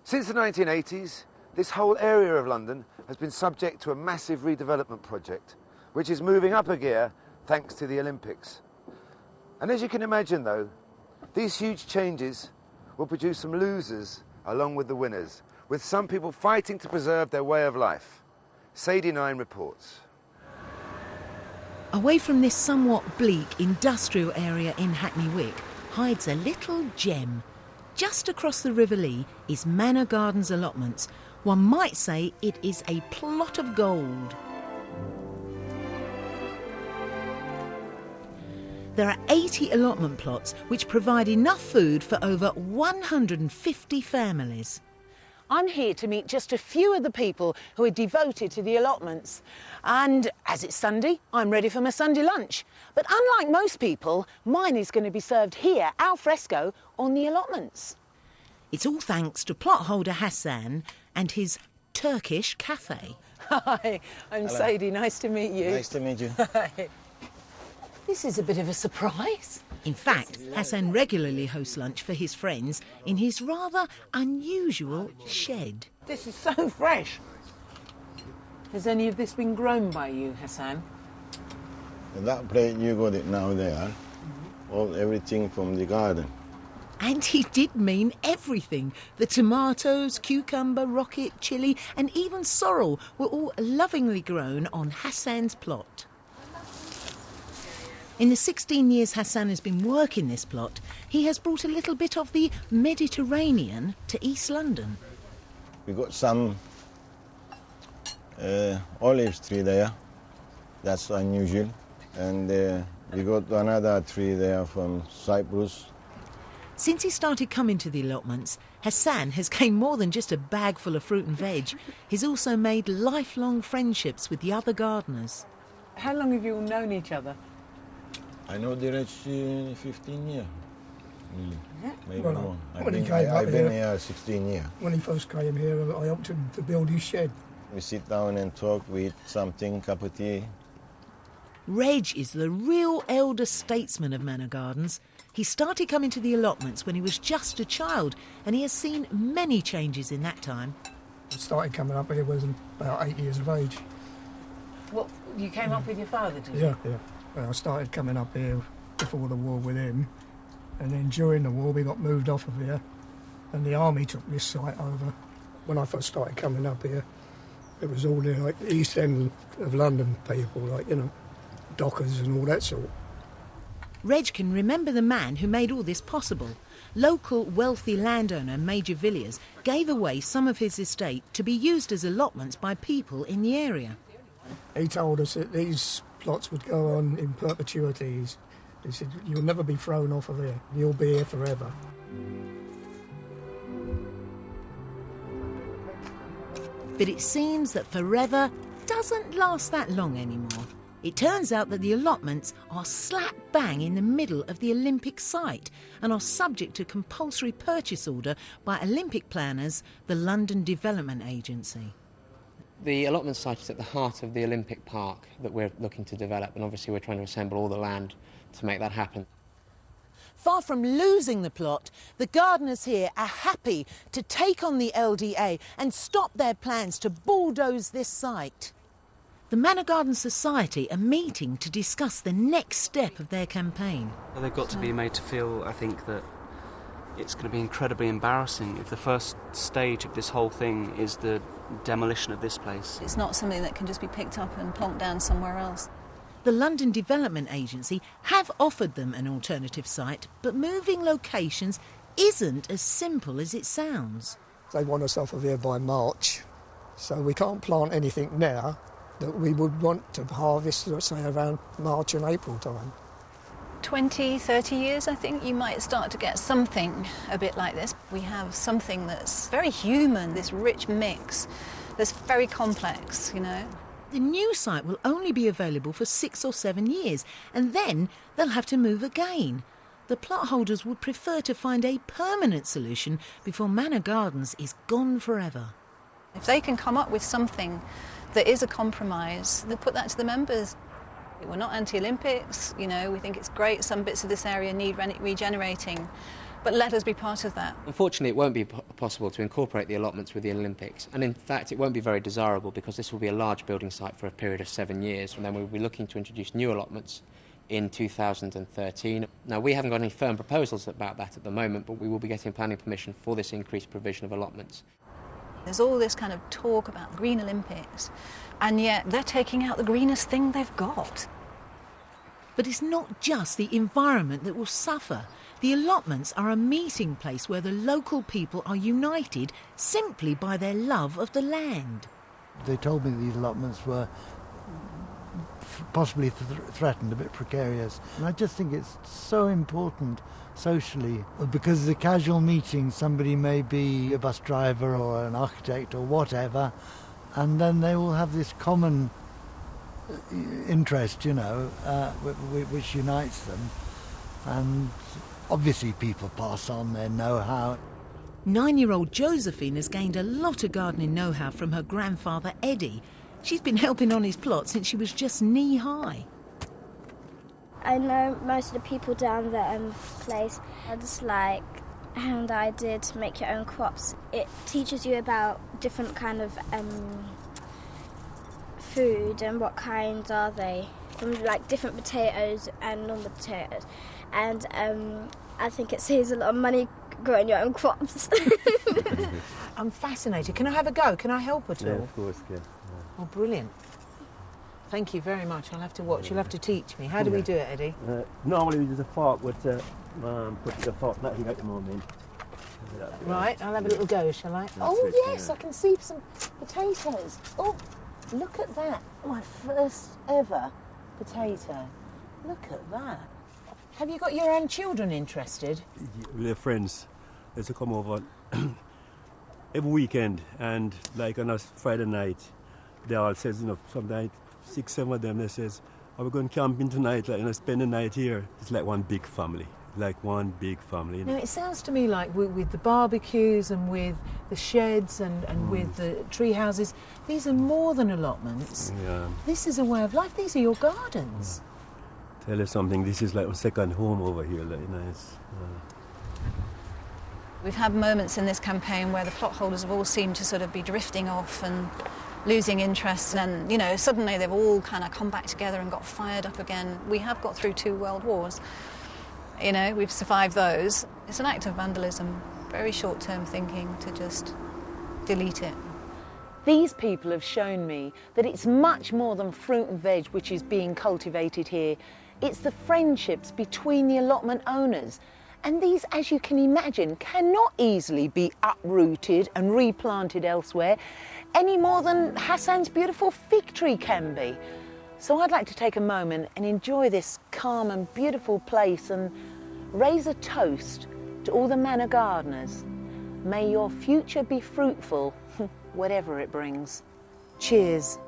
Since the 1980s, this whole area of London has been subject to a massive redevelopment project, which is moving up a gear thanks to the Olympics. And as you can imagine, though, these huge changes will produce some losers along with the winners, with some people fighting to preserve their way of life. Sadie 9 reports. Away from this somewhat bleak industrial area in Hackney Wick hides a little gem. Just across the River Lee is Manor Gardens Allotments. One might say it is a plot of gold. There are 80 allotment plots which provide enough food for over 150 families. I'm here to meet just a few of the people who are devoted to the allotments. And as it's Sunday, I'm ready for my Sunday lunch. But unlike most people, mine is going to be served here, al fresco, on the allotments. It's all thanks to plot holder Hassan and his Turkish cafe. Hi, I'm Hello. Sadie. Nice to meet you. Nice to meet you. Hi. This is a bit of a surprise. In fact, Hassan regularly hosts lunch for his friends in his rather unusual shed. This is so fresh. Has any of this been grown by you, Hassan? That plate you got it now there. Everything from the garden. And he did mean everything. The tomatoes, cucumber, rocket, chilli and even sorrel were all lovingly grown on Hassan's plot. In the 16 years Hassan has been working this plot, he has brought a little bit of the Mediterranean to East London. We got some olive tree there. That's unusual. And we got another tree there from Cyprus. Since he started coming to the allotments, Hassan has gained more than just a bag full of fruit and veg. He's also made lifelong friendships with the other gardeners. How long have you all known each other? I know the rich 15 years. Maybe Well, more. I've been here 16 years. When he first came here, I helped him to build his shed. We sit down and talk, we eat something, cup of tea. Reg is the real elder statesman of Manor Gardens. He started coming to the allotments when he was just a child, and he has seen many changes in that time. I started coming up here when I was about 8 years of age. What, you came up with your father, did you? Yeah. Well, I started coming up here before the war with him, and then during the war we got moved off of here, and the army took this site over. When I first started coming up here, it was all the East End of London people, dockers and all that sort. Reg can remember the man who made all this possible. Local wealthy landowner Major Villiers gave away some of his estate to be used as allotments by people in the area. He told us that these plots would go on in perpetuity. He said, you'll never be thrown off of here. You'll be here forever. But it seems that forever doesn't last that long anymore. It turns out that the allotments are slap bang in the middle of the Olympic site and are subject to compulsory purchase order by Olympic planners, the London Development Agency. The allotment site is at the heart of the Olympic Park that we're looking to develop, and obviously we're trying to assemble all the land to make that happen. Far from losing the plot, the gardeners here are happy to take on the LDA and stop their plans to bulldoze this site. The Manor Gardens Society are meeting to discuss the next step of their campaign. Well, they've got to be made to feel, I think, that it's going to be incredibly embarrassing if the first stage of this whole thing is the demolition of this place. It's not something that can just be picked up and plonked down somewhere else. The London Development Agency have offered them an alternative site, but moving locations isn't as simple as it sounds. They want us off of here by March, so we can't plant anything now that we would want to harvest, let's say, around March and April time. 20, 30 years, I think, you might start to get something a bit like this. We have something that's very human, this rich mix that's very complex, The new site will only be available for 6 or 7 years, and then they'll have to move again. The plot holders would prefer to find a permanent solution before Manor Gardens is gone forever. If they can come up with something that is a compromise, they'll put that to the members. We're not anti-Olympics, we think it's great, some bits of this area need regenerating, but let us be part of that. Unfortunately, it won't be possible to incorporate the allotments with the Olympics, and in fact it won't be very desirable because this will be a large building site for a period of 7 years, and then we'll be looking to introduce new allotments in 2013. Now, we haven't got any firm proposals about that at the moment, but we will be getting planning permission for this increased provision of allotments. There's all this kind of talk about Green Olympics, and yet they're taking out the greenest thing they've got. But it's not just the environment that will suffer. The allotments are a meeting place where the local people are united simply by their love of the land. They told me these allotments were possibly threatened, a bit precarious. And I just think it's so important socially, because the casual meeting, somebody may be a bus driver or an architect or whatever, and then they will have this common interest, you know, which unites them. And obviously people pass on their know-how. 9-year-old Josephine has gained a lot of gardening know-how from her grandfather Eddie. She's been helping on his plot since she was just knee-high. I know most of the people down the place are just like how I did make your own crops. It teaches you about different kind of food and what kinds are they, from like different potatoes and normal potatoes. And I think it saves a lot of money growing your own crops. I'm fascinated. Can I have a go? Can I help at all? Yeah, of course, yeah. Oh, brilliant. Thank you very much. I'll have to watch. You'll have to teach me. How do we do it, Eddie? Normally we use a fork, but put the fork not here at the moment. Right, I'll have a little go, shall I? Yes, I can see some potatoes. Oh, look at that. My first ever potato. Look at that. Have you got your own children interested? They're friends. They used to come over every weekend, and like on a Friday night, they all says, you know, some night, 6, 7 of them, they says, are we going camping tonight, like, you know, spend the night here? It's like one big family. Like one big family. Now, it sounds to me like with the barbecues and with the sheds and with the tree houses, these are more than allotments. Yeah. This is a way of life. These are your gardens. Tell you something, this is like a second home over here, like, you know, it's, We've had moments in this campaign where the plot holders have all seemed to sort of be drifting off and losing interest, and, you know, suddenly they've all kind of come back together and got fired up again. We have got through 2 world wars. You know, we've survived those. It's an act of vandalism, very short-term thinking to just delete it. These people have shown me that it's much more than fruit and veg which is being cultivated here. It's the friendships between the allotment owners. And these, as you can imagine, cannot easily be uprooted and replanted elsewhere, any more than Hassan's beautiful fig tree can be. So I'd like to take a moment and enjoy this calm and beautiful place and raise a toast to all the Manor gardeners. May your future be fruitful, whatever it brings. Cheers.